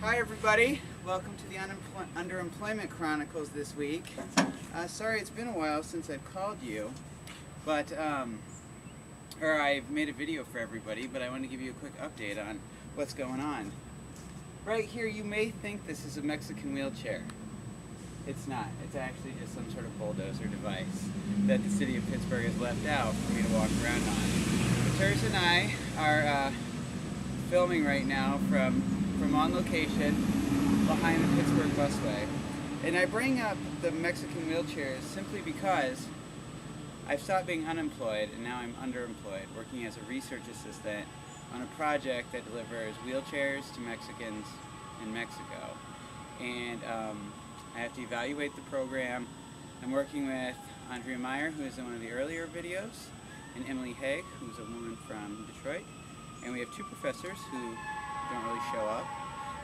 Hi everybody, welcome to the Underemployment Chronicles this week. Sorry it's been a while since I've called you, but or I've made a video for everybody, but I want to give you a quick update on what's going on. Right here you may think this is a Mexican wheelchair. It's not. It's actually just some sort of bulldozer device that the city of Pittsburgh has left out for me to walk around on. Teresa and I are filming right now from on location behind the Pittsburgh busway. And I bring up the Mexican wheelchairs simply because I've stopped being unemployed and now I'm underemployed, working as a research assistant on a project that delivers wheelchairs to Mexicans in Mexico. And I have to evaluate the program. I'm working with Andrea Meyer, who is in one of the earlier videos, and Emily Haig, who's a woman from Detroit. And we have two professors who don't really show up.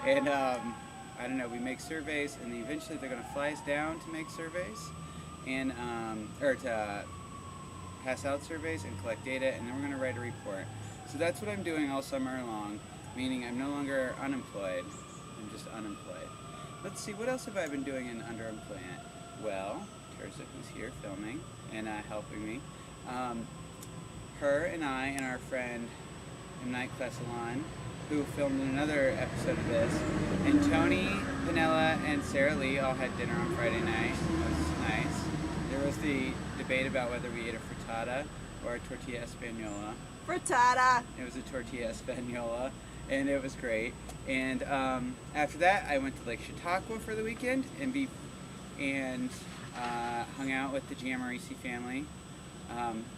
And I don't know, we make surveys, and eventually they're going to fly us down to make surveys, and or to pass out surveys and collect data, and then we're going to write a report. So that's what I'm doing all summer long, meaning I'm no longer unemployed, I'm just unemployed. Let's see, what else have I been doing in underemployment? Well, Teresa, who's here filming and helping me, her and I and our friend M. Night Clesalon, who filmed another episode of this, and Tony, Panella, and Sarah Lee all had dinner on Friday night. It was nice. There was the debate about whether we ate a frittata or a tortilla española. Frittata! It was a tortilla española, and it was great. And after that, I went to Lake Chautauqua for the weekend and hung out with the Giammarisi family.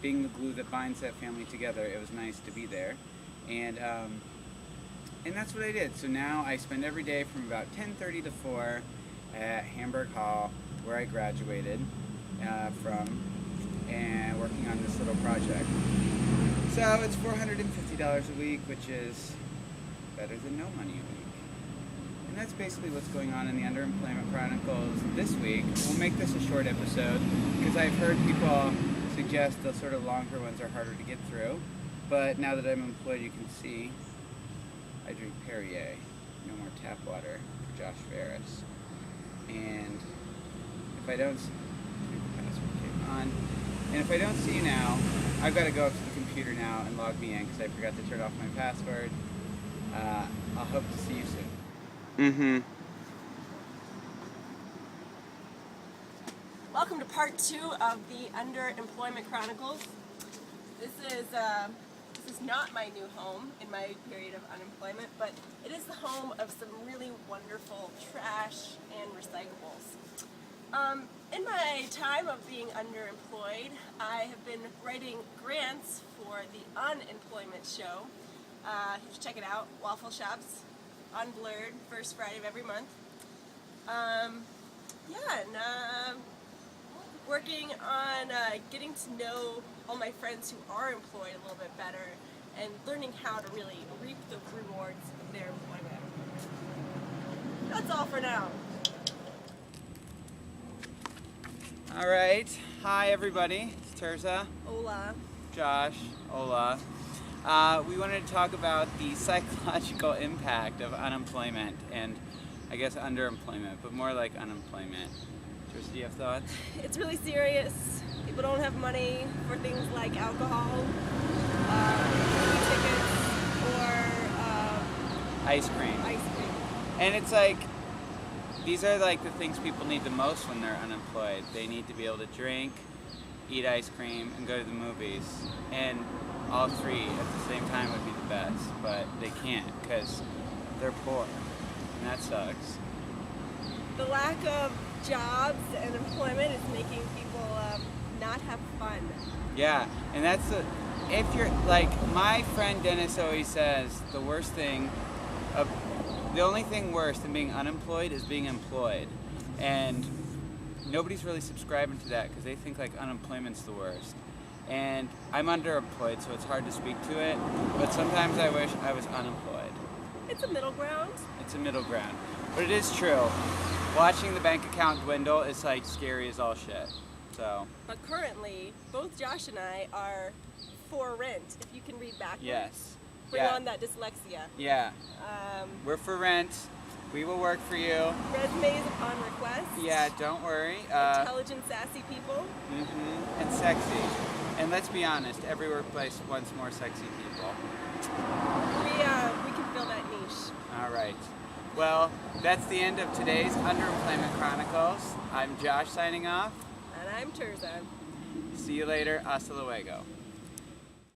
Being the glue that binds that family together, it was nice to be there. And that's what I did. So now I spend every day from about 10:30 to 4 at Hamburg Hall, where I graduated from, and working on this little project. So it's $450 a week, which is better than no money a week. And that's basically what's going on in the Underemployment Chronicles this week. We'll make this a short episode, because I've heard people suggest the sort of longer ones are harder to get through. But now that I'm employed, you can see I drink Perrier, no more tap water for Josh Ferris. And if I don't, if I don't see you now, I've got to go up to the computer now and log me in because I forgot to turn off my password. I'll hope to see you soon. Welcome to part 2 of the Underemployment Chronicles. This is not my new home in my period of unemployment, but it is the home of some really wonderful trash and recyclables. In my time of being underemployed, I have been writing grants for the Unemployment Show. You should check it out, Waffle Shops, Unblurred, first Friday of every month. Working on getting to know all my friends who are employed a little bit better and learning how to really reap the rewards of their employment. That's all for now. All right. Hi, everybody. It's Teresa. Hola. Josh. Hola. We wanted to talk about the psychological impact of unemployment and, I guess, underemployment, but more like unemployment. Teresa, do you have thoughts? It's really serious. People don't have money for things like alcohol, movie tickets, or ice cream. And it's like, these are like the things people need the most when they're unemployed. They need to be able to drink, eat ice cream, and go to the movies. And all three at the same time would be the best, but they can't because they're poor, and that sucks. The lack of jobs and employment is making people not have fun. Yeah, and that's if you're like my friend Dennis always says, the only thing worse than being unemployed is being employed, and nobody's really subscribing to that because they think like unemployment's the worst. And I'm underemployed, so it's hard to speak to it, but sometimes I wish I was unemployed. It's a middle ground. It's a middle ground, but it is true. Watching the bank account dwindle is like scary as all shit. So. But currently, both Josh and I are for rent. If you can read backwards. Yes. Bring on that dyslexia. Yeah. We're for rent. We will work for you. Resumes upon request. Yeah, don't worry. Intelligent, sassy people. And sexy. And let's be honest, every workplace wants more sexy people. We can fill that niche. All right. Well, that's the end of today's Underemployment Chronicles. I'm Josh signing off. And I'm Terza. See you later. Hasta luego.